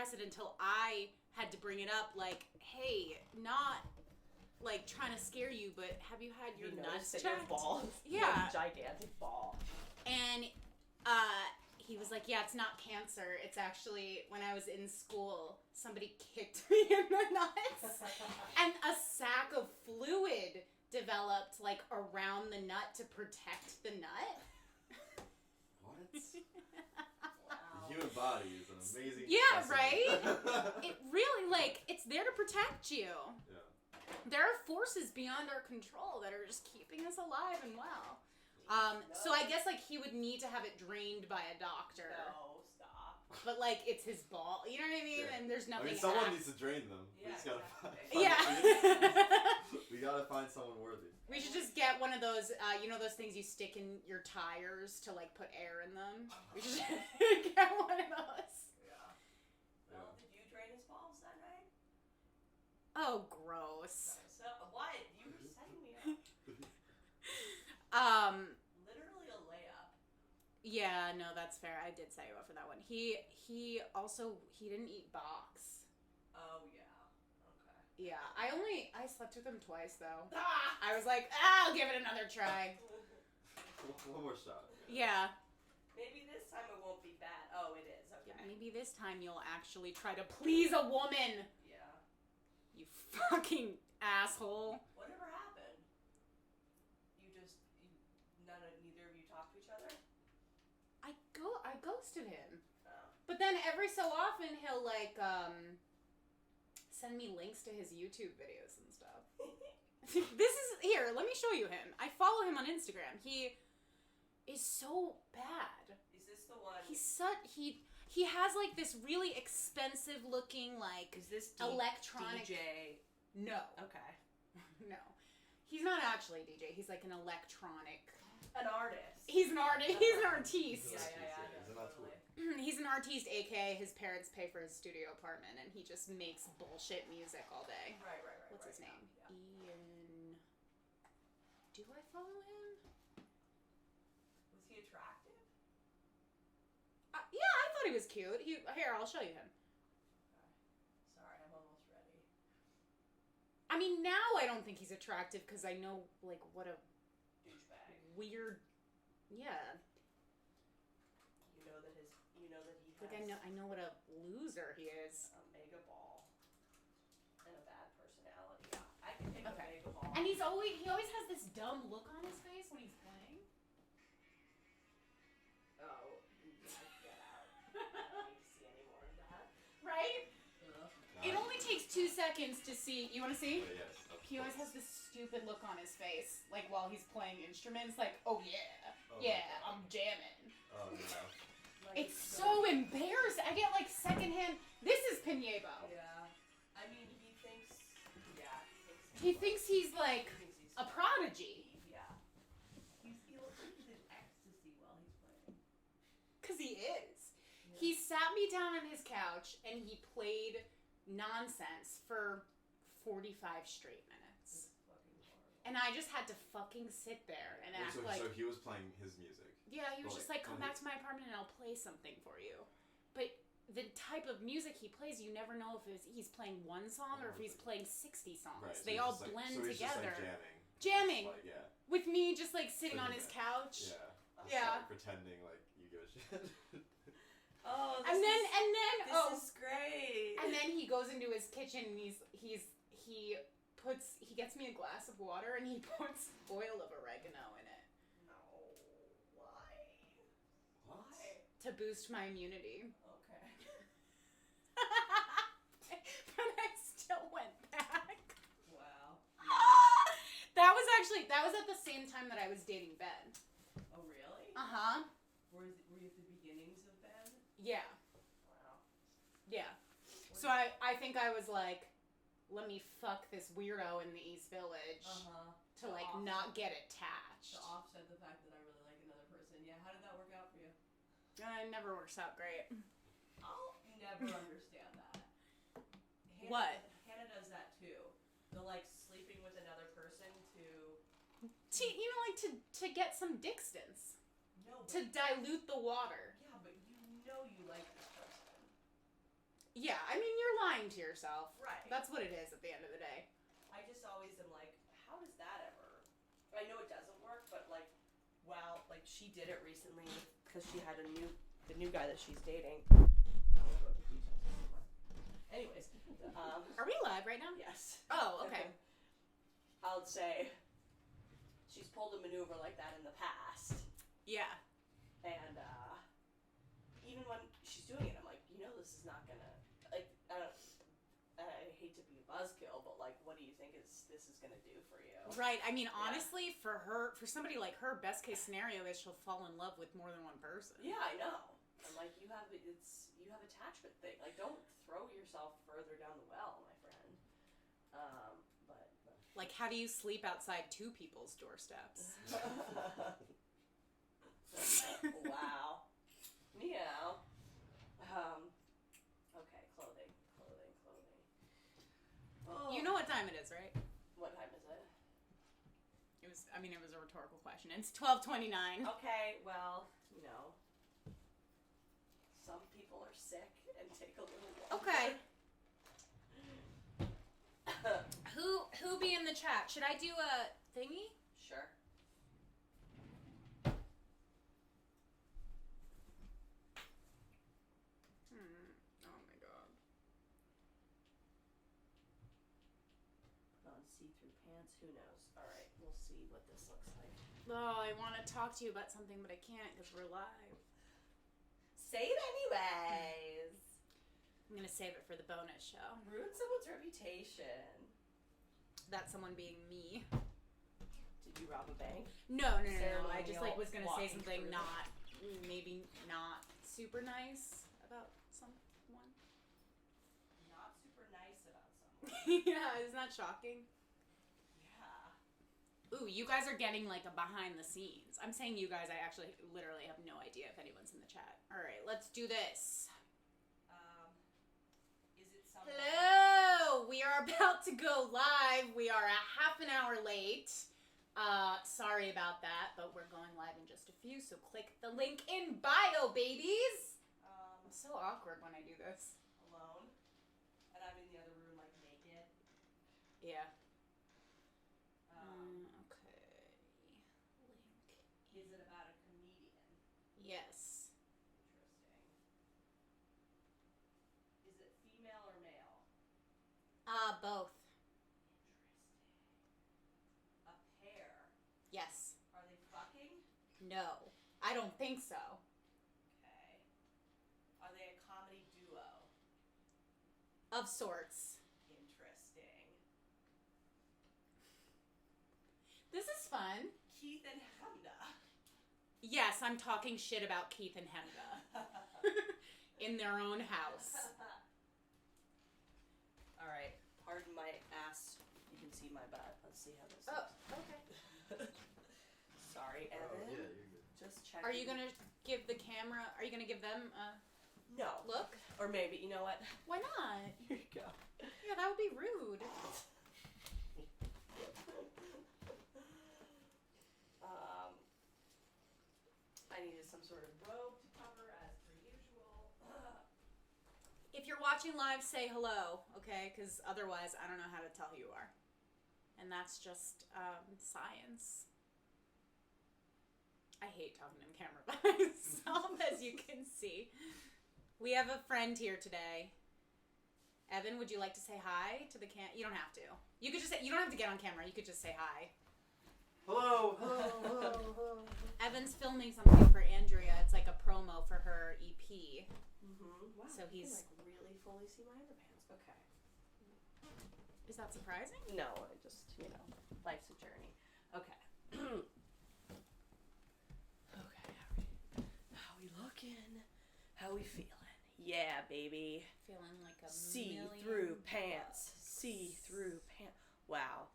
press it until I had to bring it up, like, hey, not, like, trying to scare you, but have you had your nuts checked? Your balls. Yeah. Gigantic ball. And, he was like, yeah, it's not cancer. It's actually, when I was in school, somebody kicked me in the nuts. And a sack of fluid developed, like, around the nut to protect the nut. What? The human body is an amazing specimen. Right? It really, like, it's there to protect you. Yeah. There are forces beyond our control that are just keeping us alive and well. So I guess, like, he would need to have it drained by a doctor. No, stop. But, like, it's his ball. You know what I mean? Yeah. And there's nothing. I mean, someone needs to drain them. Yeah, we just gotta exactly. we gotta find someone worthy. We should just get one of those, you know those things you stick in your tires to, like, put air in them? We should get one of those. Yeah. Well, did you drain his balls that night? Oh, gross. So, what? You were setting me up. Literally a layup. Yeah, no, that's fair. I did set you up for that one. He didn't eat box. Oh, yeah. Okay. Yeah, I slept with him twice, though. Ah! I was like, I'll give it another try. One more shot. Yeah. Maybe this time it won't be bad. Oh, it is. Okay. Yeah, maybe this time you'll actually try to please a woman. Yeah. You fucking asshole. Whatever happened? Neither of you talk to each other? I ghosted him. Oh. But then every so often he'll, like, send me links to his YouTube videos and stuff. Here, let me show you him. I follow him on Instagram. He is so bad. Is this the one? He has, like, this really expensive looking, like, is this electronic DJ? No. Okay. No. He's not actually a DJ. He's like an electronic. An artist. He's an artist. He's an artiste. Yeah. He's an artiste, aka his parents pay for his studio apartment, and he just makes bullshit music all day. Right. What's his name? Yeah. Ian. Do I follow him? Was he attractive? Yeah, I thought he was cute. Here, I'll show you him. Okay. Sorry, I'm almost ready. I mean, now I don't think he's attractive because I know, like, what a douchebag. Weird. Yeah. You know that he has. Like, I know what a loser he is. A mega ball. And a bad personality. Yeah, I can take a mega ball. And he always has this dumb look on his face when he's playing. Oh, get out. I don't need to see any more of that. Right? Ugh. It only takes 2 seconds to see. You want to see? Yes. He always has this stupid look on his face, like while he's playing instruments, like, oh yeah, Oh I'm jamming. Oh no. Like, It's so embarrassing. I get like secondhand. This is Piñebo. Yeah. I mean, he thinks. Yeah. He thinks he's like a prodigy. Yeah. He looks like he's in ecstasy while he's playing. 'Cause he is. Yeah. He sat me down on his couch and he played nonsense for 45 straight minutes. It's fucking horrible. And I just had to fucking sit there and act like... So he was playing his music. Yeah, he was just like, come back to my apartment and I'll play something for you. But the type of music he plays, you never know if he's playing one song or if he's playing 60 songs. Right, so they all like, blend so he's together. Just like Jamming. Like, yeah. With me just like sitting on his couch. Yeah. Yeah. Like, pretending like you give a shit. Oh, This is great. And then he goes into his kitchen and he gets me a glass of water and he puts oil of oregano in it. No. Why? What? To boost my immunity. Okay. But I still went back. Wow. That was at the same time that I was dating Ben. Oh, really? Uh-huh. Were you at the beginnings of Ben? Yeah. Wow. Yeah. So I think I was like, let me fuck this weirdo in the East Village to like offset, not get attached. To offset the fact that I really like another person. Yeah, how did that work out for you? It never works out great. I'll never understand that. What? Hannah does that too. The like sleeping with another person to to get some distance. No. To dilute the water. Yeah, but you know you like this person. Yeah, I mean, you're lying to yourself. Right. That's what it is at the end of the day. I just always am like, how does that ever? I know it doesn't work, but like, wow, like she did it recently because she had the new guy that she's dating. I won't go into details anymore. Anyways, Are we live right now? yes. Oh, okay. I would say she's pulled a maneuver like that in the past, Yeah. and even when she's doing it, I'm like, you know, this is not gonna like. I hate to be a buzzkill, but like, what do you think this is gonna do for you? Right. I mean, honestly, for somebody like her, best case scenario is she'll fall in love with more than one person. Yeah, I know. I'm like, you have attachment thing. Like, don't throw yourself further down the well, my friend. But Like, how do you sleep outside two people's doorsteps? wow. Meow. Okay, clothing. Oh. You know what time it is, right? What time is it? It was a rhetorical question. It's 12:29. Okay, well, you know, some people are sick and take a little longer. Okay. Who be in the chat? Should I do a thingy? Sure. Oh my god. Put on see-through pants. Who knows? All right, we'll see what this looks like. Oh, I want to talk to you about something, but I can't because we're live. Say it anyways. I'm gonna save it for the bonus show. Ruin someone's reputation. That's someone being me. Did you rob a bank? No. I just was gonna say Walking something through. maybe not super nice about someone. Not super nice about someone. Yeah, isn't that shocking? Yeah. Ooh, you guys are getting like a behind the scenes. I'm saying you guys, I actually literally have no idea if anyone's in the chat. Alright, let's do this. Is it someone? Hello! We are about to go live. We are a half an hour late. Sorry about that, but we're going live in just a few, so click the link in bio, babies! I'm so awkward when I do this. Alone? And I'm in the other room, like, naked? Yeah. Um, Okay. Link. Is it about a comedian? Yes. Interesting. Is it female or male? Both. Interesting. A pair? Yes. Are they fucking? No. I don't think so. Okay. Are they a comedy duo? Of sorts. Interesting. This is fun. Keith and Hemda. Yes, I'm talking shit about Keith and Hemda. In their own house. Alright, pardon my ass. You can see my butt. Let's see how this okay. looks. Sorry, Evan. Oh, yeah, you're good. Just checking. Are you gonna give the camera, are you gonna give them a No. look? Or maybe, you know what? Why not? Here you go. Yeah, that would be rude. I needed some sort of robe to cover as per usual. If you're watching live, say hello, okay? Because otherwise, I don't know how to tell who you are. And that's just science. I hate talking in camera by myself, as you can see. We have a friend here today. Evan, would you like to say hi to the You don't have to. You could just say, you don't have to get on camera. You could just say hi. Hello. Evan's filming something for Andrea. It's like a promo for her EP. Mm-hmm. Wow. So he's- You can, like, really fully see my underpants. Okay. Is that surprising? No, I just, you know, life's a journey. Okay. Okay, how we looking? How we feeling? Yeah, baby. Feeling like a See-through million pants. bucks. See-through pants. Wow.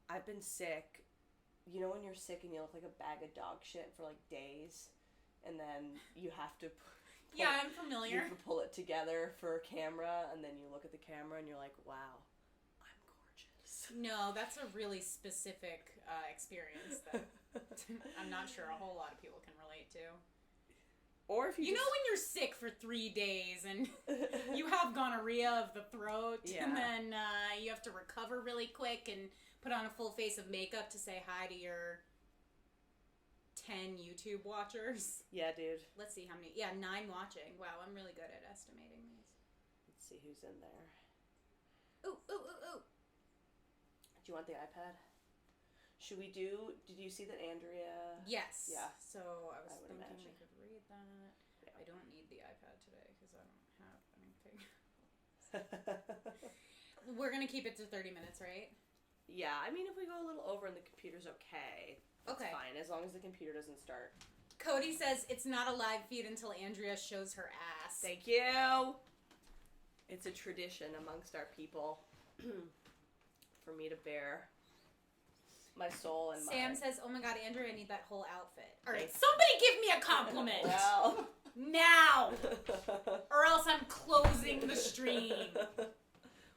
I've been sick. You know when you're sick and you look like a bag of dog shit for like days? And then you have to Yeah, I'm you familiar. have to pull it together for a camera, and then you look at the camera and you're like, wow, I'm gorgeous. No, that's a really specific experience that I'm not sure a whole lot of people can relate to. Or if You know when you're sick for 3 days and you have gonorrhea of the throat, and then you have to recover really quick and put on a full face of makeup to say hi to your 10 YouTube watchers. Yeah, dude. Let's see how many. Yeah, 9 watching. Wow, I'm really good at estimating these. Let's see who's in there. Ooh, ooh, ooh, ooh. Do you want the iPad? Should we do... Did you see that Andrea... Yes. Yeah. So I was thinking imagine. we could read that. Yeah. I don't need the iPad today because I don't have anything. Yeah, We're going to keep it to 30 minutes, right? I mean, if we go a little over and the computer's okay, that's fine, as long as the computer doesn't start. Cody says it's not a live feed until Andrea shows her ass. Thank you! It's a tradition amongst our people for me to bear my soul and Sam my... says, oh my god, Andrea, I need that whole outfit. Alright, somebody give me a compliment! Well... Now! Or else I'm closing the stream.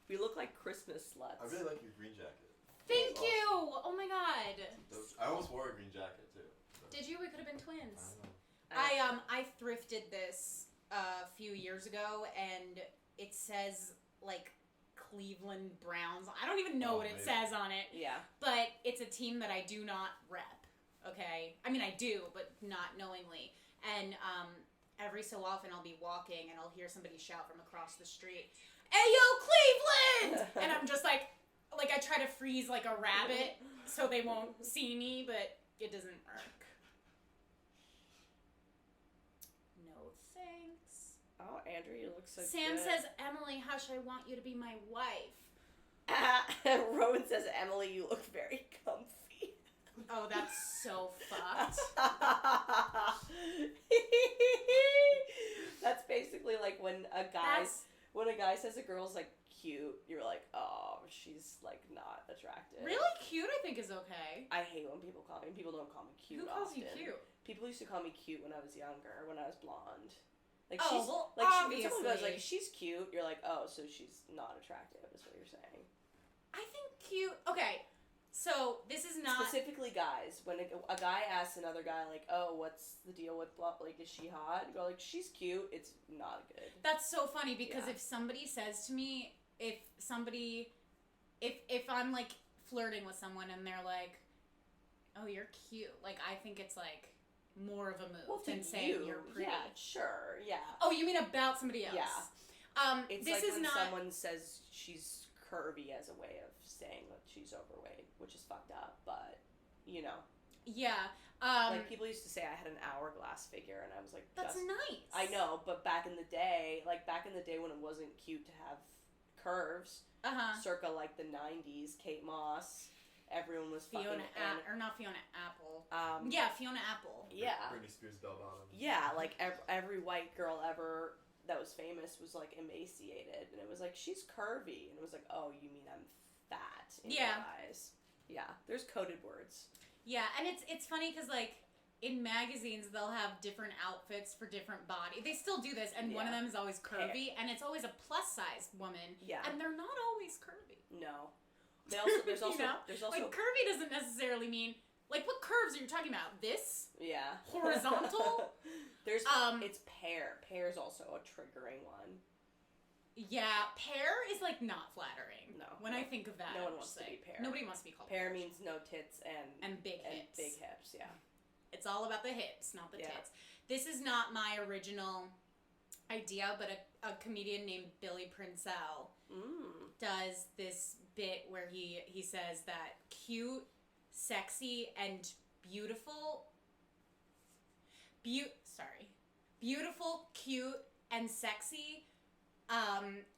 We look like Christmas sluts. I really like your green jacket. Thank That's you! awesome. Oh my god. I almost wore a green jacket too. So. Did you? We could have been twins. I don't know. I thrifted this a few years ago, and it says like Cleveland Browns. I don't even know what it says on it. Yeah. But it's a team that I do not rep. Okay, I mean I do, but not knowingly. And every so often I'll be walking and I'll hear somebody shout from across the street, "Ayo, Cleveland!" And I'm just like I try to freeze like a rabbit so they won't see me, but it doesn't work. No thanks. Oh, Andrew, you look so Sam good. says, "Emily, Hush, I want you to be my wife." Rowan says, Emily, you look very comfy. Oh, that's so fucked. That's basically like when a guy says a girl's like cute, you're like, oh, she's like not attractive. Really cute, I think, is okay. I hate when people call me. People don't call me cute. Who calls often. you cute? People used to call me cute when I was younger, when I was blonde. Like Oh, she's well, like when obviously. someone goes like she's cute, you're like, oh, so she's not attractive, is what you're saying. I think cute. Okay, so this is not Specifically guys. When a guy asks another guy like, oh, what's the deal with blah? Like, is she hot? You go like, she's cute. It's not good. That's so funny because Yeah. if somebody says to me, if I'm like flirting with someone and they're like, "Oh, you're cute," like I think it's like more of a move than saying you're pretty. Yeah, sure, yeah. Oh, you mean about somebody else? Yeah. This It's like is when not. someone says she's curvy as a way of saying that she's overweight, which is fucked up, but, you know. Yeah. Like, people used to say I had an hourglass figure, and I was like, That's nice. I know, but back in the day when it wasn't cute to have curves, circa, like, the 90s, Kate Moss, everyone was fucking... not Fiona Apple. Yeah, Fiona Apple. Yeah. Britney Spears bell bottom. Yeah, like, every white girl ever that was famous was, like, emaciated, and it was like, she's curvy, and it was like, oh, you mean I'm fat in your eyes. Yeah, there's coded words. Yeah, and it's funny because, like, in magazines, they'll have different outfits for different body. They still do this, and one of them is always curvy, and it's always a plus-sized woman. Yeah. And they're not always curvy. No. There's also... Like, curvy doesn't necessarily mean... Like, what curves are you talking about? This? Yeah. Horizontal? There's... it's pear. Pear's also a triggering one. Yeah, pear is, like, not flattering. No. When I think of that, No one I'm wants just to like, be pear. Nobody wants to be called Pear means no tits and big hips. Big hips, yeah. It's all about the hips, not the Yeah. tits. This is not my original idea, but a comedian named Billy Princell does this bit where he says that cute, sexy, and beautiful, cute, and sexy,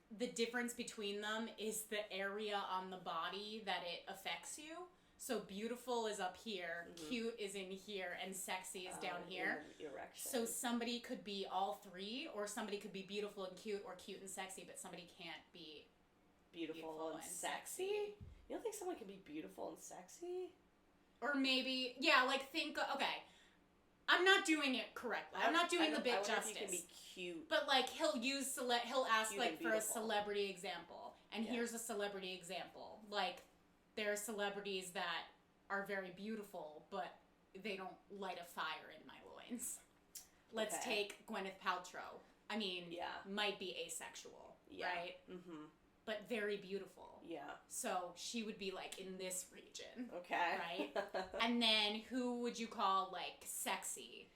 the difference between them is the area on the body that it affects you. So beautiful is up here, cute is in here, and sexy is down here. Erection. So somebody could be all three, or somebody could be beautiful and cute, or cute and sexy, but somebody can't be beautiful and sexy? You don't think someone can be beautiful and sexy? Or maybe, yeah, like think, okay, I'm not doing it correctly. I'm not doing the bit justice. If you can be cute. But like he'll ask Cute like and for a beautiful. celebrity example, and here's a celebrity example. Like there are celebrities that are very beautiful, but they don't light a fire in my loins. Let's Okay. take Gwyneth Paltrow. I mean, Yeah. might be asexual, Yeah. right? Mm-hmm. But very beautiful. Yeah. So she would be like in this region. Okay. Right? And then who would you call like sexy?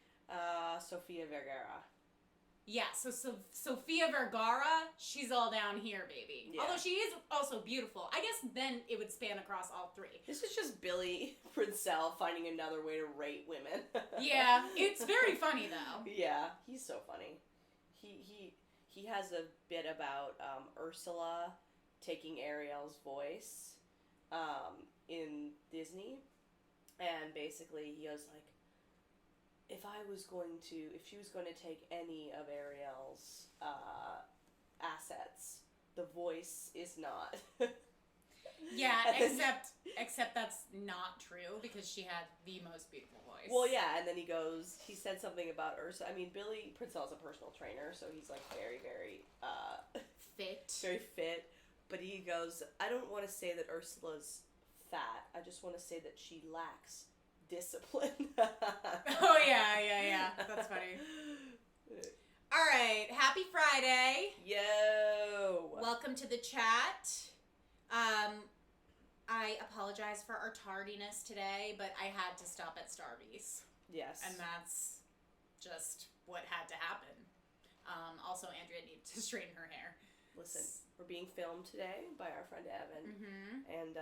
Sofia Vergara. Yeah, so Sofia Vergara, she's all down here, baby. Yeah. Although she is also beautiful. I guess then it would span across all three. This is just Billy Princell finding another way to rate women. Yeah, it's very funny though. Yeah, he's so funny. He has a bit about Ursula taking Ariel's voice in Disney, and basically he was like, if she was going to take any of Ariel's assets, the voice is not. Yeah, And then- except that's not true because she had the most beautiful voice. Well, yeah, and then he said something about Ursula. I mean, Billy Princell's a personal trainer, so he's like very, very, Fit. very fit. But he goes, I don't want to say that Ursula's fat. I just want to say that she lacks discipline. Oh yeah. That's funny. All right, happy Friday. Yo. Welcome to the chat. I apologize for our tardiness today, but I had to stop at Starbucks. Yes. And that's just what had to happen. Also, Andrea needed to straighten her hair. Listen, we're being filmed today by our friend Evan. Mm-hmm. And,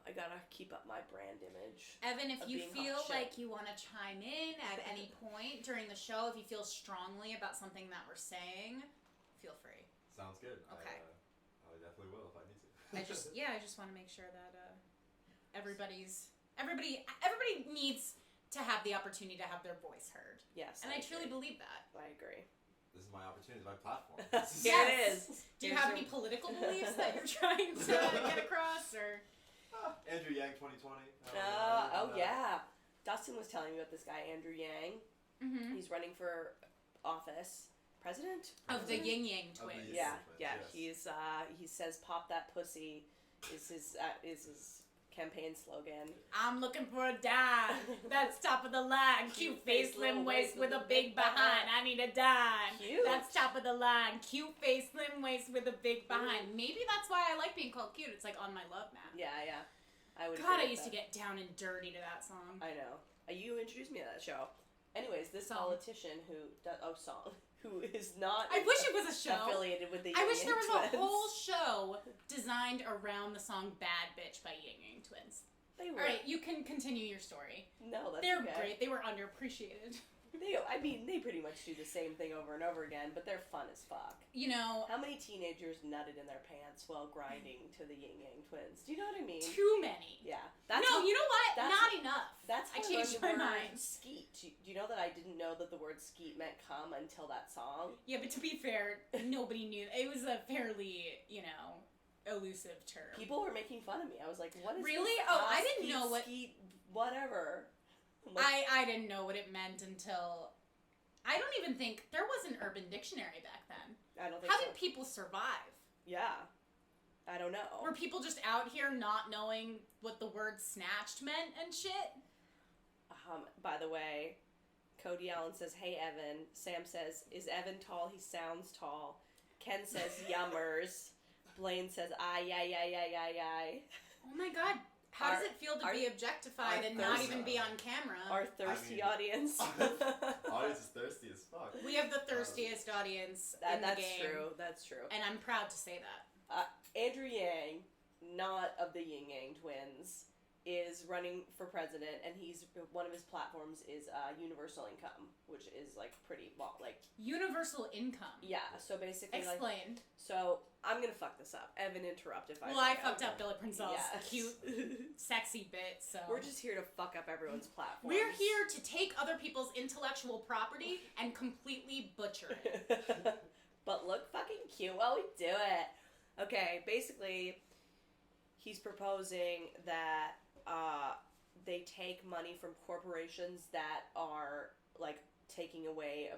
I gotta keep up my brand image. Evan, if Of you being feel hot shit. like you want to chime in at any point during the show, if you feel strongly about something that we're saying, feel free. Sounds good. Okay. I definitely will if I need to. I just want to make sure that everybody needs to have the opportunity to have their voice heard, Yes. and I truly believe that. I agree. This is my opportunity, my platform. Here it is. Do you Here's have your- any political beliefs that you're trying to get across, or? Andrew Yang 2020. Yeah. Dustin was telling me about this guy, Andrew Yang. Mm-hmm. He's running for office. President? Of the President? Yin Yang Of the twins. Yin Yeah, Twins, yeah. yes. He says "Pop that pussy" is his campaign slogan. I'm looking for a dime. That's top of the line. Cute face, slim waist with a big behind. I need a dime. Cute. That's top of the line. Cute face, slim waist with a big behind. Maybe that's why I like being called cute. It's like on my love map. Yeah. I would. God, I agree used with to get down and dirty to that song. that. I know. You introduced me to that show. Anyways, this Song. politician who is not. I wish it was a show. affiliated with the. I Yin wish there Yang was a Twins. whole show designed around the song Bad Bitch by Yin Yang Twins. They were. Alright, you can continue your story. No, that's They're okay. great. They were underappreciated. They pretty much do the same thing over and over again, but they're fun as fuck. You know, How many teenagers nutted in their pants while grinding to the Yin Yang Twins? Do you know what I mean? too many. Yeah. No, how- you know what? that's- Not enough. That's I how changed learned the my word mind. Skeet. Do you know that I didn't know that the word skeet meant cum until that song? Yeah, but to be fair, nobody knew. It was a fairly, elusive term. People were making fun of me. I was like, what is Really? this? Oh, I didn't Skeet, know what- Skeet, whatever. I'm like, I didn't know what it meant until... I don't even think... There was an Urban Dictionary back then. I don't think How so. did people survive? Yeah. I don't know. Were people just out here not knowing what the word snatched meant and shit? By the way, Cody Allen says, hey, Evan. Sam says, is Evan tall? He sounds tall. Ken says, yummers. Blaine says, ay. Oh my god. How does Our- it feel to our- be objectified our and not thirst- even be on camera? Our thirsty mean- audience. Audience is thirsty as fuck. We have the thirstiest audience in the That's game. true. That's true. And I'm proud to say that. Andrew Yang, not of the Yin Yang Twins, is running for president, and one of his platforms is universal income, which is like pretty Universal income. yeah. So basically, Explain. so I'm gonna fuck this up. Evan, interrupt if I. Well, I fuck fucked up Billy Princell's Yes. cute, sexy bit, so... We're just here to fuck up everyone's platform. We're here to take other people's intellectual property and completely butcher it. But look fucking cute while we do it. Okay, basically, he's proposing that they take money from corporations that are like taking away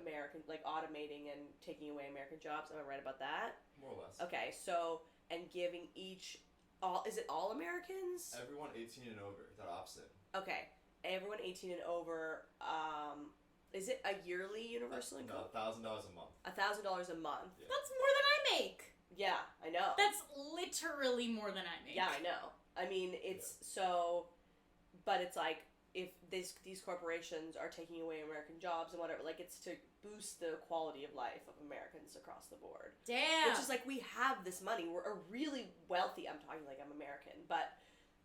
automating and taking away American jobs. Am I right about that? More or less. Okay, so and giving is it all Americans? Everyone 18 and over that opts in. Okay, everyone 18 and over Is it a yearly universal income? No, $1,000 a month. $1,000 a month. Yeah. That's more than I make. Yeah, I know. That's literally more than I make. Yeah, I know. I mean, it's but it's like, if these corporations are taking away American jobs and whatever, like, it's to boost the quality of life of Americans across the board. Damn. It's just like, we have this money. We're a really wealthy, I'm talking like I'm American, but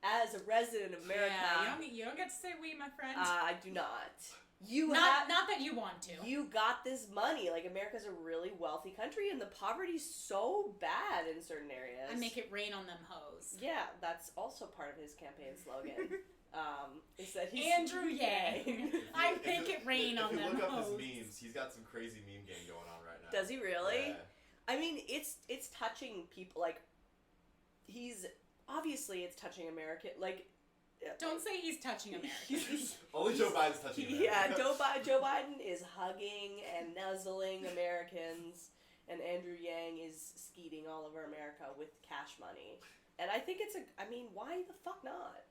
as a resident of America... Yeah, you don't get to say we, my friend. I do not. Not that you want to. You got this money. Like, America's a really wealthy country, and the poverty's so bad in certain areas. I make it rain on them hoes. Yeah, that's also part of his campaign slogan. Is that he's Andrew Yang. I make it rain on them hoes. If you look up his memes, he's got some crazy meme game going on right now. Does he really? Yeah. I mean, it's touching people. Like, obviously it's touching American. Like, don't say he's touching Americans. Only Joe Biden's touching America. Yeah, Joe Biden is hugging and nuzzling Americans, and Andrew Yang is skeeting all over America with cash money. And I think why the fuck not?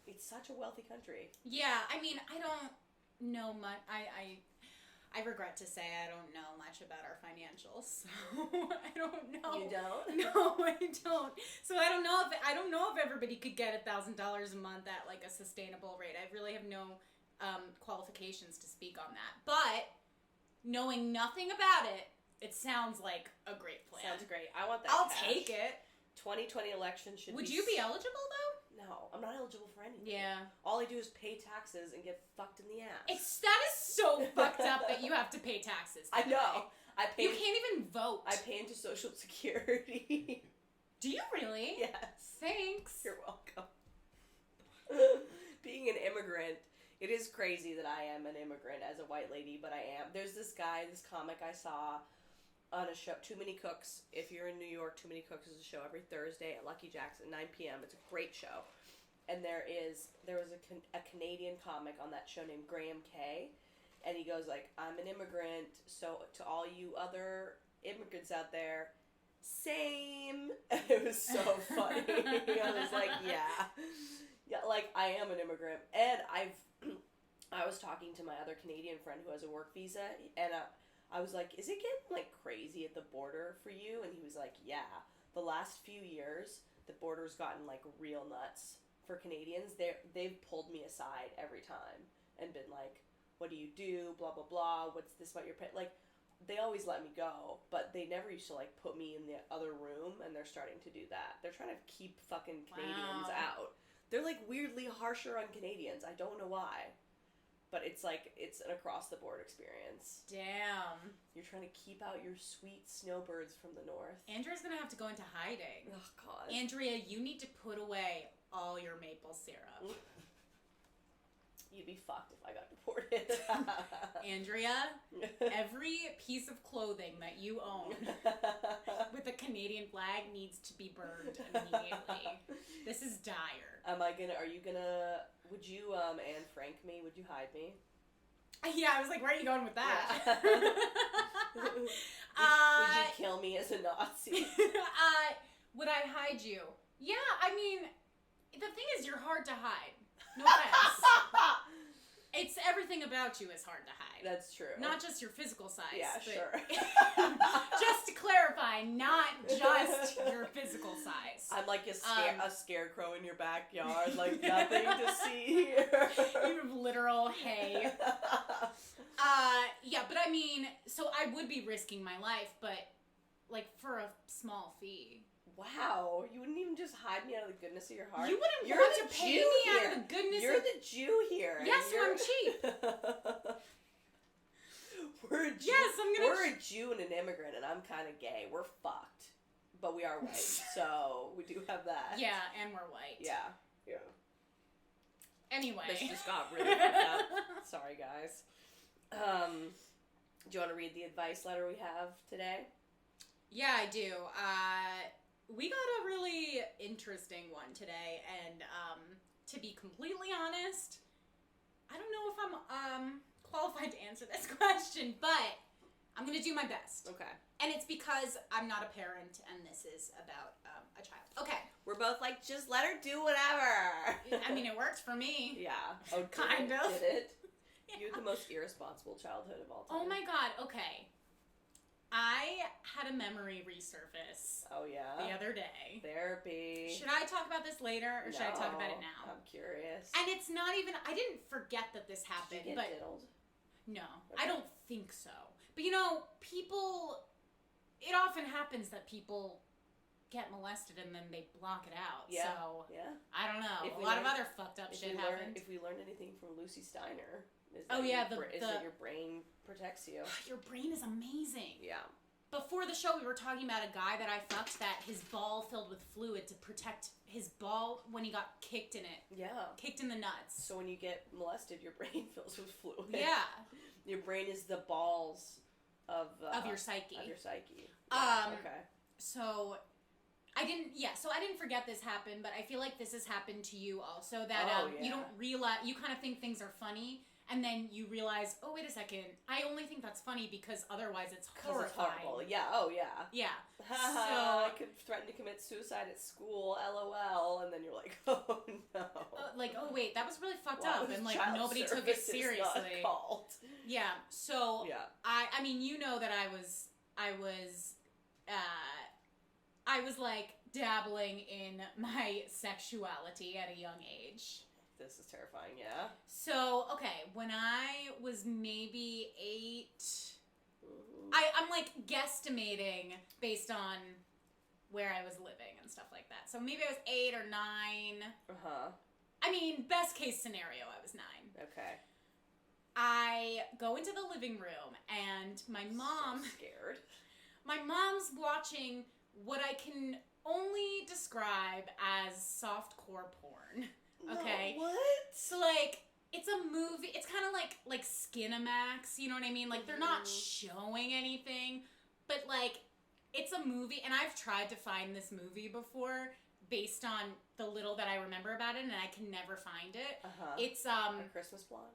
It's such a wealthy country. Yeah, I mean, I don't know much. I regret to say I don't know much about our financials, so I don't know. You don't? No, I don't. So I don't know if everybody could get $1,000 a month at like a sustainable rate. I really have no qualifications to speak on that. But knowing nothing about it, it sounds like a great plan. Sounds great. I want that. I'll cash. take it. 2020 election should. Would you be eligible though? No, I'm not eligible for anything. Yeah. All I do is pay taxes and get fucked in the ass. That is so fucked up that you have to pay taxes. I know. You can't even vote. I pay into Social Security. Do you really? Yes. Thanks. You're welcome. Being an immigrant, it is crazy that I am an immigrant as a white lady, but I am. There's this comic I saw on a show, Too Many Cooks. If you're in New York, Too Many Cooks is a show every Thursday at Lucky Jack's at 9 p.m. It's a great show. And there was a Canadian comic on that show named Graham K. And he goes like, I'm an immigrant, so to all you other immigrants out there, same. It was so funny. I was like, yeah, like, I am an immigrant. And I was talking to my other Canadian friend who has a work visa, and I was like, is it getting, like, crazy at the border for you? And he was like, yeah. The last few years, the border's gotten, like, real nuts for Canadians. They've pulled me aside every time and been like, what do you do? Blah, blah, blah. What's this about your pet? Like, they always let me go, but they never used to, like, put me in the other room, and they're starting to do that. They're trying to keep fucking Canadians out. They're, like, weirdly harsher on Canadians. I don't know why. But it's like, it's an across-the-board experience. Damn. You're trying to keep out your sweet snowbirds from the north. Andrea's gonna have to go into hiding. Oh, God. Andrea, you need to put away all your maple syrup. You'd be fucked if I got deported. Andrea, every piece of clothing that you own with a Canadian flag needs to be burned immediately. This is dire. Would you, Anne Frank me? Would you hide me? Yeah, I was like, where are you going with that? Yeah. Would you kill me as a Nazi? Would I hide you? Yeah, I mean, the thing is, you're hard to hide. No offense. It's everything about you is hard to hide. That's true. Not just your physical size. Yeah, but sure. Just to clarify, not just your physical size. I'm like a scarecrow in your backyard, like nothing to see here. You have literal hay. Yeah, but I mean, so I would be risking my life, but like for a small fee. Wow, you wouldn't even just hide me out of the goodness of your heart. You wouldn't You're want the to pay Jew me here. out of the goodness You're of... the Jew here. Yes, so I'm cheap. We're a Jew. Yes, I'm gonna... We're a Jew and an immigrant, and I'm kind of gay. We're fucked. But we are white, so we do have that. Yeah, and we're white. Yeah. Anyway. This just got really fucked up. Sorry, guys. Do you want to read the advice letter we have today? Yeah, I do. We got a really interesting one today, and to be completely honest, I don't know if I'm qualified to answer this question, but I'm going to do my best. Okay. And it's because I'm not a parent, and this is about a child. Okay. We're both like, just let her do whatever. I mean, it works for me. Yeah. Oh, Kind of. Did it? You had the most irresponsible childhood of all time. Oh my god, okay. I had a memory resurface Oh yeah. the other day. Therapy. Should I talk about this later or should I talk about it now? I'm curious. And it's not even, I didn't forget that this happened, Did you get diddled? No, Okay. I don't think so. But people, it often happens that people get molested and then they block it out. Yeah. So, Yeah. I don't know. If A we lot of learn- other fucked up shit happened. If we learned anything from Lucy Steiner, is Oh, that yeah, is that your brain protects you. Your brain is amazing. Yeah. Before the show, we were talking about a guy that I fucked that his ball filled with fluid to protect his ball when he got kicked in it. Yeah. Kicked in the nuts. So when you get molested, your brain fills with fluid. Yeah. Your brain is the balls of your psyche. Of your psyche. Yeah. Okay. So I didn't forget this happened, but I feel like this has happened to you also, that you don't realize, you kind of think things are funny, and then you realize, oh, wait a second, I only think that's funny because otherwise it's horrifying. It's horrible. Yeah, oh yeah. Yeah. So I could threaten to commit suicide at school, LOL, and then you're like, oh no. Oh wait, that was really fucked Wow, up, and like child nobody took it services seriously. Not called. Yeah. So Yeah. I mean, you know that I was like dabbling in my sexuality at a young age. This is terrifying, yeah. So, okay, when I was maybe 8, Mm-hmm. I'm like guesstimating based on where I was living and stuff like that. So maybe I was 8 or 9. Uh-huh. I mean, best case scenario, I was 9. Okay. I go into the living room and my mom... So scared. My mom's watching what I can only describe as softcore porn. Okay? No, what? So, like, it's a movie. It's kind of like Skinamax, you know what I mean? Like, they're not showing anything, but, like, it's a movie, and I've tried to find this movie before based on the little that I remember about it, and I can never find it. Uh-huh. It's, A Christmas Blonde?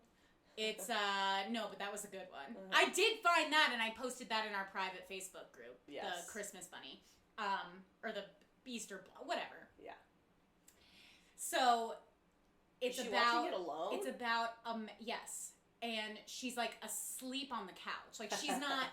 It's, no, but that was a good one. I did find that, and I posted that in our private Facebook group. Yes. The Christmas Bunny. Or the Easter, whatever. Yeah. So, it's Is she about... watching it alone? It's about, yes. And she's, like, asleep on the couch. Like, she's not...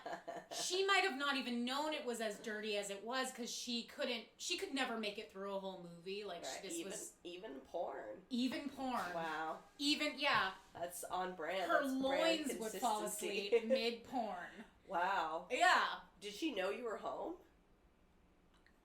She might have not even known it was as dirty as it was, because she could never make it through a whole movie. Like, right. this was... Even porn. Even porn. Wow. Even, yeah. That's on brand. Her That's loins brand would fall consistency. asleep mid-porn. Wow. Yeah. Did she know you were home?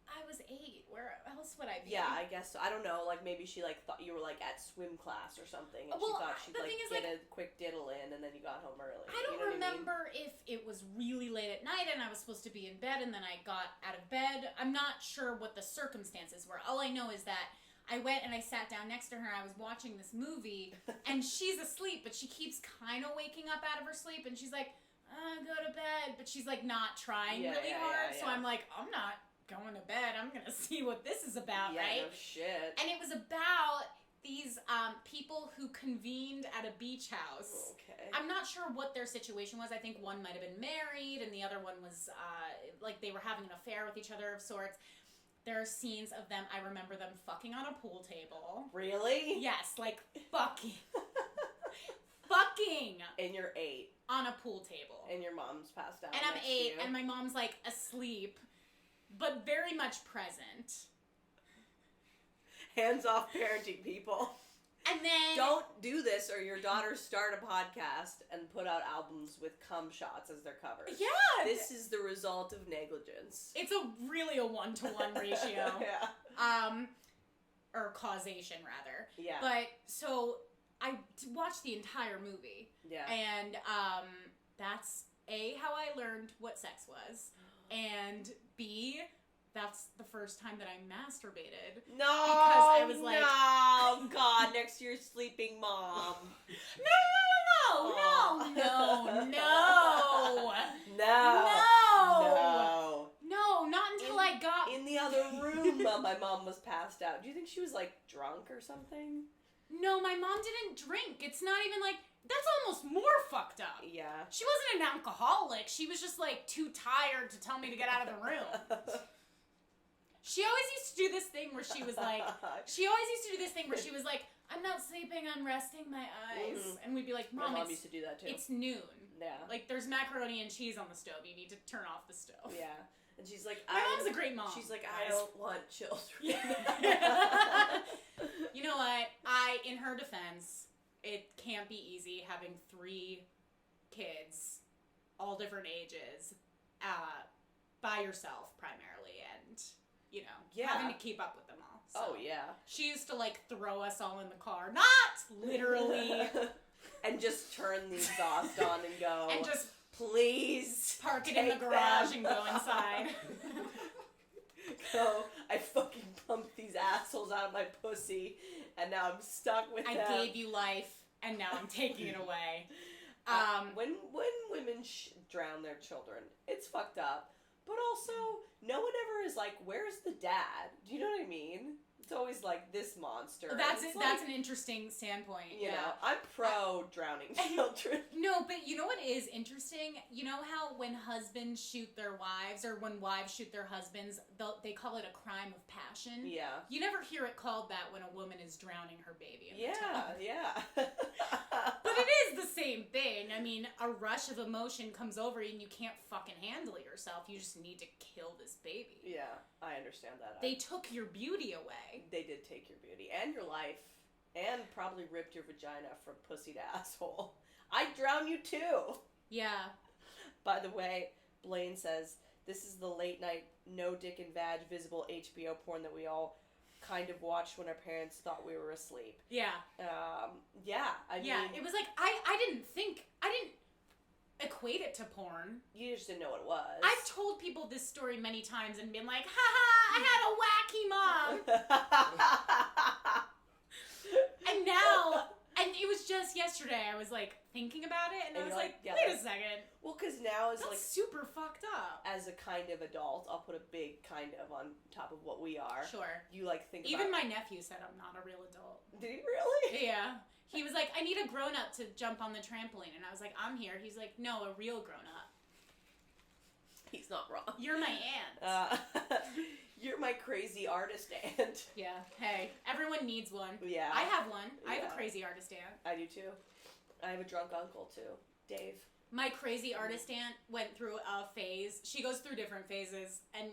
I was 8. Where else would I be? Yeah, I guess so. I don't know. Like, maybe she, like, thought you were, like, at swim class or something, and Well, she thought she'd, the like, thing is, get like, a quick diddle in, and then you got home early. I You don't know what remember if it was really late at night and I was supposed to be in bed and then I got out of bed. I'm not sure what the circumstances were. All I know is that I went and I sat down next to her. I was watching this movie, and she's asleep, but she keeps kind of waking up out of her sleep, and she's like, go to bed. But she's, like, not trying really hard. So I'm like, I'm not going to bed. I'm going to see what this is about, right? No shit. And it was about these people who convened at a beach house. Okay. I'm not sure what their situation was. I think one might have been married, and the other one was, like, they were having an affair with each other of sorts. There are scenes of them, I remember them fucking on a pool table. Really? Yes, like, fucking. Fucking! And you're 8. On a pool table. And your mom's passed out. And I'm next to 8, you. and my mom's, like, asleep, but very much present. Hands off parenting, people. And then... Don't do this, or your daughters start a podcast and put out albums with cum shots as their covers. Yeah! This is the result of negligence. It's really a 1-to-1 ratio. Yeah. Or causation, rather. Yeah. But, so, I watched the entire movie. Yeah. And, that's, A, how I learned what sex was. And, B, that's the first time that I masturbated. No! Because I was like... No! God, next to your sleeping mom. No! No, not until I got... In the other room, my mom was passed out. Do you think she was, like, drunk or something? No, my mom didn't drink. It's not even like... That's almost more fucked up. Yeah. She wasn't an alcoholic. She was just, like, too tired to tell me to get out of the room. She always used to do this thing where she was like, I'm not sleeping, I'm resting my eyes. Mhm. And we'd be like, My Mom, mom used to do that too. it's noon. Yeah. Like, there's macaroni and cheese on the stove. You need to turn off the stove. Yeah. And she's like, My mom's a great mom. She's like, I guys. don't want children. You know what? In her defense, it can't be easy having 3 kids, all different ages, by yourself primarily, and, you know, having to keep up with them all. So. Oh, yeah. She used to, like, throw us all in the car. Not literally. And just turn the exhaust on and go. And just please park it in the garage and go inside. Go, I fucking pumped these assholes out of my pussy, and now I'm stuck with them. I gave you life, and now I'm taking it away. When women drown their children, it's fucked up. But also, no one ever is like, where's the dad? Do you know what I mean? It's always like this monster. That's like, an interesting standpoint. You know, I'm pro drowning children. No, but you know what is interesting? You know how when husbands shoot their wives, or when wives shoot their husbands, they call it a crime of passion? Yeah. You never hear it called that when a woman is drowning her baby in the tub. Yeah. But it is the same thing. I mean, a rush of emotion comes over you and you can't fucking handle yourself. You just need to kill this baby. Yeah, I understand that. They took your beauty away. They did take your beauty and your life, and probably ripped your vagina from pussy to asshole. I'd drown you too. Yeah. By the way, Blaine says, this is the late night no dick and vag visible HBO porn that we all kind of watched when our parents thought we were asleep. Yeah. I mean, it was like, I didn't equate it to porn. You just didn't know what it was. I've told people this story many times and been like, haha, I had a wacky mom. And now, and it was just yesterday, I was like thinking about it, and I was like, wait a second. Well, because now is That's like super fucked up. As a kind of adult, I'll put a big kind of on top of what we are. Sure. You like think Even about... my nephew said I'm not a real adult. Did he really? Yeah. He was like, I need a grown-up to jump on the trampoline. And I was like, I'm here. He's like, no, a real grown-up. He's not wrong. You're my aunt. You're my crazy artist aunt. Yeah. Hey, everyone needs one. Yeah. I have one. I have Yeah. a crazy artist aunt. I do too. I have a drunk uncle too. Dave. My crazy artist aunt went through a phase. She goes through different phases. And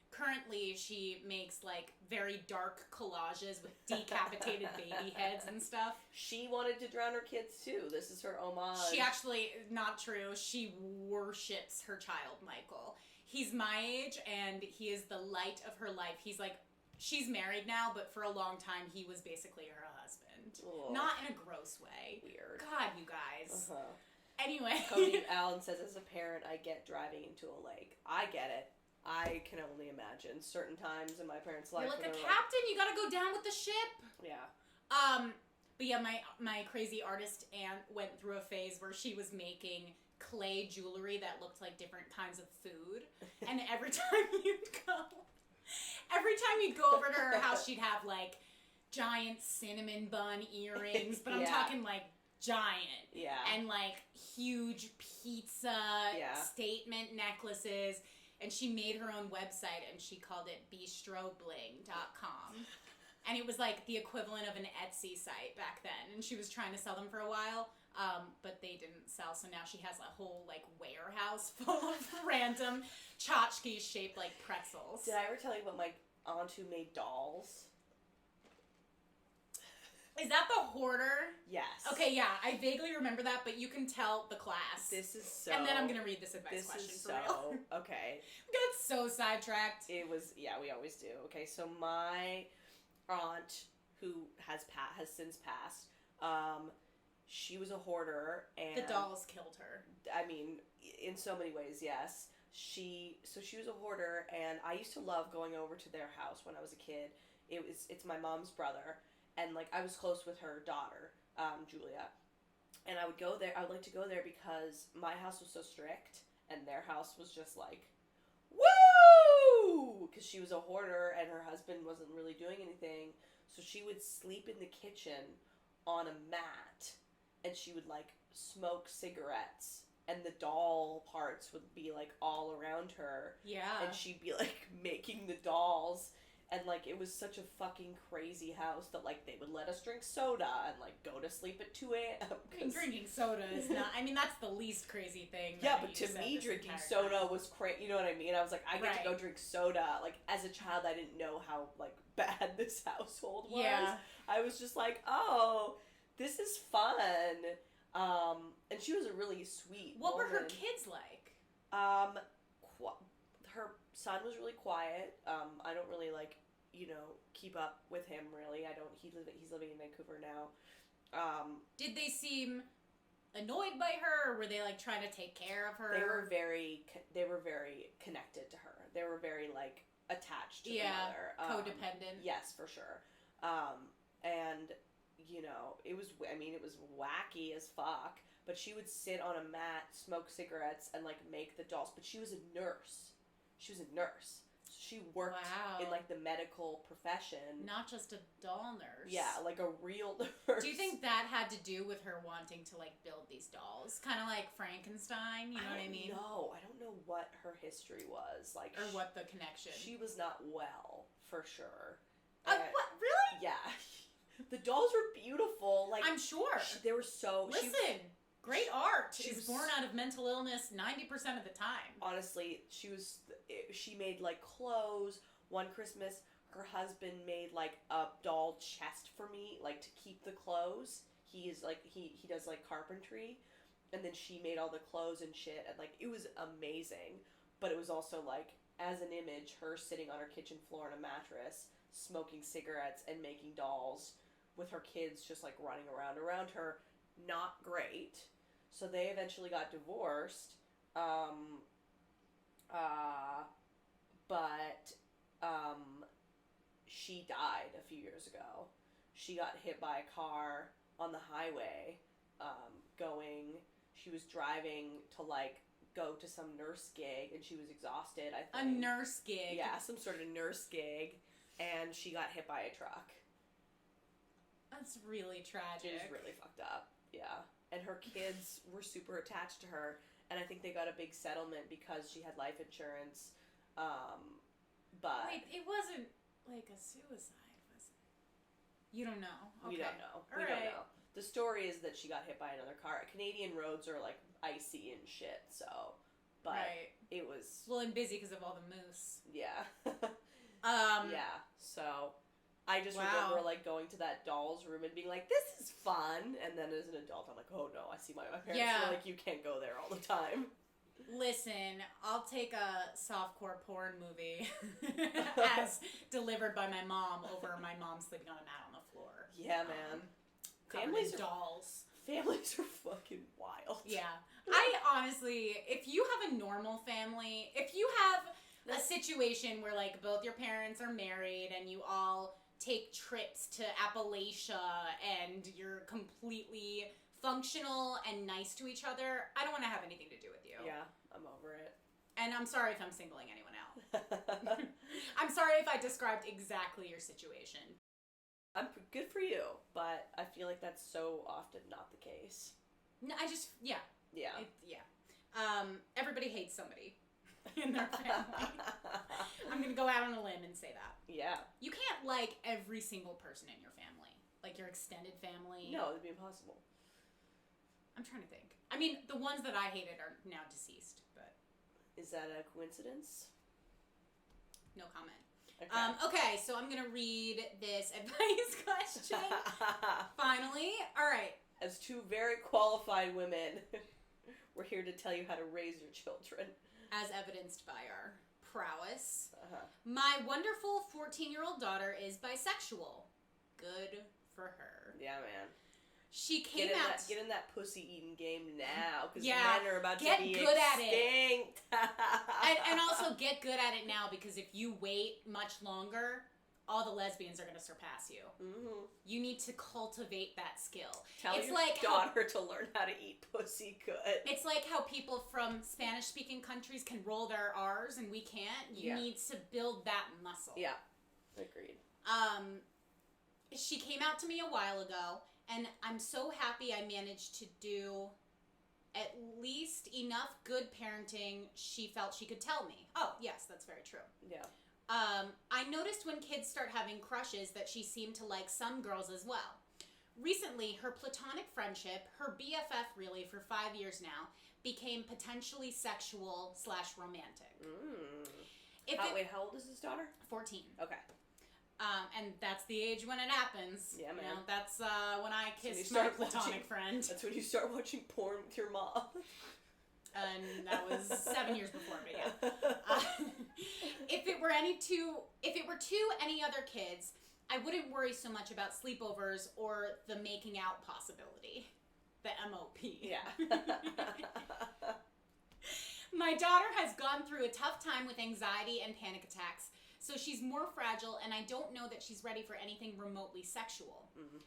currently she makes like very dark collages with decapitated baby heads and stuff. She wanted to drown her kids too. This is her homage. She actually, not true, she worships her child, Michael. He's my age, and he is the light of her life. He's like, she's married now, but for a long time, he was basically her husband. Ugh. Not in a gross way. Weird. God, you guys. Uh-huh. Anyway. Cody Allen says, as a parent, I get driving into a lake. I get it. I can only imagine certain times in my parents' life. You're like a captain, you gotta go down with the ship. Yeah. But yeah, my crazy artist aunt went through a phase where she was making clay jewelry that looked like different kinds of food. And every time you'd go over to her house, she'd have like giant cinnamon bun earrings, but I'm talking like giant. Yeah. And like huge pizza statement necklaces. And she made her own website and she called it bistrobling.com. And it was like the equivalent of an Etsy site back then. And she was trying to sell them for a while, but they didn't sell. So now she has a whole like warehouse full of random tchotchkes shaped like pretzels. Did I ever tell you about my aunt who made dolls? Is that the hoarder? Yes. Okay, yeah, I vaguely remember that, but you can tell the class. This is so... And then I'm going to read this advice question for real. Okay. We got so sidetracked. It was, yeah, we always do. Okay, so my aunt, who has since passed, she was a hoarder, and... The dolls killed her. I mean, in so many ways, yes. She was a hoarder, and I used to love going over to their house when I was a kid. It's my mom's brother. And, like, I was close with her daughter, Julia. And I would go there. I would like to go there because my house was so strict. And their house was just like, woo! Because she was a hoarder and her husband wasn't really doing anything. So she would sleep in the kitchen on a mat. And she would, like, smoke cigarettes and the doll parts would be, like, all around her. Yeah. And she'd be, like, making the dolls. And, like, it was such a fucking crazy house that, like, they would let us drink soda and, like, go to sleep at 2 a.m. I mean, drinking soda is not... I mean, that's the least crazy thing. Yeah, that but you to said me, this drinking entire soda time. was crazy. You know what I mean? I was like, I get to go drink soda. Like, as a child, I didn't know how, like, bad this household was. Yeah. I was just like, oh, this is fun. And she was a really sweet What woman. were her kids like? Her son was really quiet. I don't really, like, keep up with him, really. He's living in Vancouver now. Did they seem annoyed by her, or were they, like, trying to take care of her? They were very connected to her. They were very, like, attached to the mother. Codependent. Yes, for sure. And, it was wacky as fuck, but she would sit on a mat, smoke cigarettes, and, like, make the dolls. But she was a nurse. She worked in, like, the medical profession. Not just a doll nurse. Yeah, like a real nurse. Do you think that had to do with her wanting to, like, build these dolls? Kind of like Frankenstein, you know what I mean? No, I don't know what her history was. Like, or what the connection. She was not well, for sure. What? Really? Yeah. The dolls were beautiful. Like, I'm sure. They were so... Listen, great art she is was born out of mental illness 90% of the time. Honestly, she made, like, clothes. One Christmas, her husband made, like, a doll chest for me, like, to keep the clothes. He is, like, he does, like, carpentry. And then she made all the clothes and shit. And, like, it was amazing. But it was also, like, as an image, her sitting on her kitchen floor on a mattress, smoking cigarettes and making dolls with her kids just, like, running around her. Not great. So they eventually got divorced. But she died a few years ago. She got hit by a car on the highway, she was driving to, like, go to some nurse gig, and she was exhausted, I think. A nurse gig? Yeah, some sort of nurse gig, and she got hit by a truck. That's really tragic. It was really fucked up, yeah. And her kids were super attached to her, and I think they got a big settlement because she had life insurance, but... Wait, it wasn't, like, a suicide, was it? You don't know. Okay. We don't know. All we right. don't know. The story is that she got hit by another car. Canadian roads are, like, icy and shit, so... But right. It was... Well, and busy because of all the moose. Yeah. Yeah, so... I just remember, like, going to that doll's room and being like, this is fun! And then as an adult, I'm like, oh no, I see my parents are like, you can't go there all the time. Listen, I'll take a softcore porn movie as delivered by my mom over my mom sleeping on a mat on the floor. Yeah, man. Families are dolls. Families are fucking wild. Yeah. I honestly, if you have a normal family, if you have a situation where, like, both your parents are married and you all take trips to Appalachia and you're completely functional and nice to each other, I don't want to have anything to do with you. Yeah, I'm over it. And I'm sorry if I'm singling anyone out. I'm sorry if I described exactly your situation. I'm good for you, but I feel like that's so often not the case. No, yeah. Yeah. Everybody hates somebody in their family. I'm going to go out on a limb and say that. Yeah. You can't like every single person in your family. Like your extended family. No, it'd be impossible. I'm trying to think. I mean, the ones that I hated are now deceased, but... Is that a coincidence? No comment. Okay. Okay, so I'm going to read this advice question. Finally. All right. As two very qualified women, we're here to tell you how to raise your children. As evidenced by our prowess. Uh-huh. My wonderful 14-year-old daughter is bisexual. Good for her. Yeah, man. She came out... Get in that pussy-eating game now, because yeah, men are about to be good at extinct. and also get good at it now, because if you wait much longer, all the lesbians are going to surpass you. Mm-hmm. You need to cultivate that skill. Tell your daughter to learn how to eat pussy good. It's like how people from Spanish-speaking countries can roll their R's and we can't. You need to build that muscle. Yeah, agreed. She came out to me a while ago, and I'm so happy I managed to do At least enough good parenting she felt she could tell me. Oh, yes, that's very true. Yeah. I noticed when kids start having crushes that she seemed to like some girls as well. Recently, her platonic friendship, her BFF really for 5 years now, became potentially sexual / romantic. Wait, how old is his daughter? 14. Okay. And that's the age when it happens. Yeah, man. You know, that's when I kissed when my you start platonic friend. That's when you start watching porn with your mom. And that was 7 years before, but yeah. If it were any other kids, I wouldn't worry so much about sleepovers or the making out possibility. The MOP. Yeah. My daughter has gone through a tough time with anxiety and panic attacks, so she's more fragile, and I don't know that she's ready for anything remotely sexual. Mm-hmm.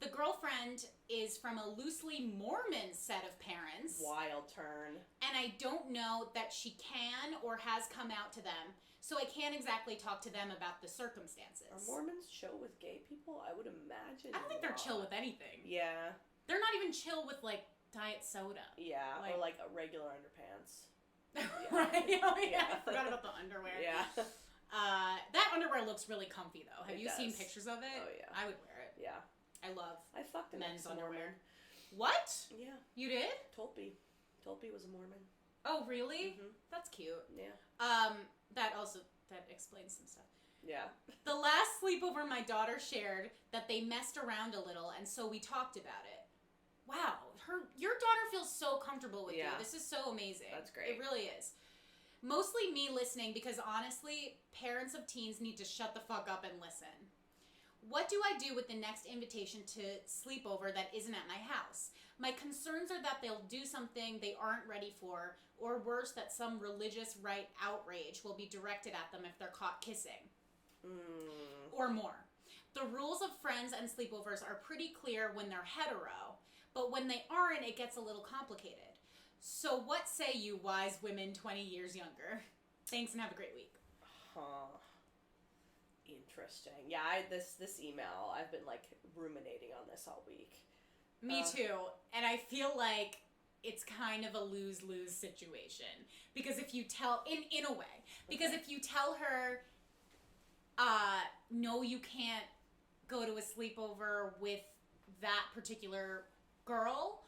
The girlfriend is from a loosely Mormon set of parents. Wild turn. And I don't know that she can or has come out to them, so I can't exactly talk to them about the circumstances. Are Mormons chill with gay people? I would imagine. I don't think they're chill with anything. Yeah. They're not even chill with, like, diet soda. Yeah, or like a regular underpants. Right? Oh, yeah. I forgot about the underwear. Yeah. That underwear looks really comfy, though. Have you seen does. pictures of it? Oh, yeah. I would wear it. Yeah. I love I fucked an men's underwear. ex-Mormon. What? Yeah. You did? Tolpi was a Mormon. Oh, really? Mm-hmm. That's cute. Yeah. That explains some stuff. Yeah. The last sleepover my daughter shared that they messed around a little, and so we talked about it. Wow, your daughter feels so comfortable with you. This is so amazing. That's great. It really is. Mostly me listening because honestly, parents of teens need to shut the fuck up and listen. What do I do with the next invitation to sleepover that isn't at my house? My concerns are that they'll do something they aren't ready for, or worse, that some religious right outrage will be directed at them if they're caught kissing. Or more. The rules of friends and sleepovers are pretty clear when they're hetero, but when they aren't, it gets a little complicated. So what say you, wise women 20 years younger? Thanks and have a great week. Huh. Interesting. Yeah, this email, I've been, like, ruminating on this all week. Me too. And I feel like it's kind of a lose-lose situation. Because if you tell, in a way, because if you tell her, no, you can't go to a sleepover with that particular girl,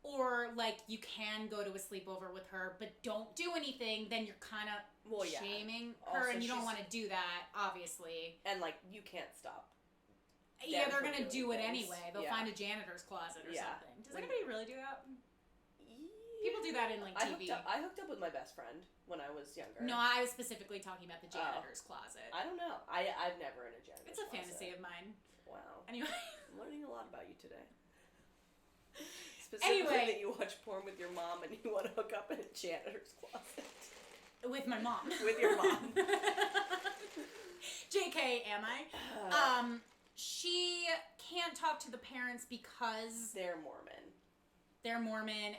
or, like, you can go to a sleepover with her, but don't do anything, then you're kind of shaming her, also, and you don't want to do that, obviously. And, like, you can't stop. Yeah, they're going to do it things. anyway. They'll find a janitor's closet or something. Does When- anybody really do that? Yeah. People do that in, like, TV. I hooked up with my best friend when I was younger. No, I was specifically talking about the janitor's closet. I don't know. I've never in a janitor's It's a closet. fantasy of mine. Wow. Anyway. I'm learning a lot about you today. Specifically that you watch porn with your mom and you want to hook up in a janitor's closet. With my mom. With your mom. JK, am I? She can't talk to the parents because They're Mormon, and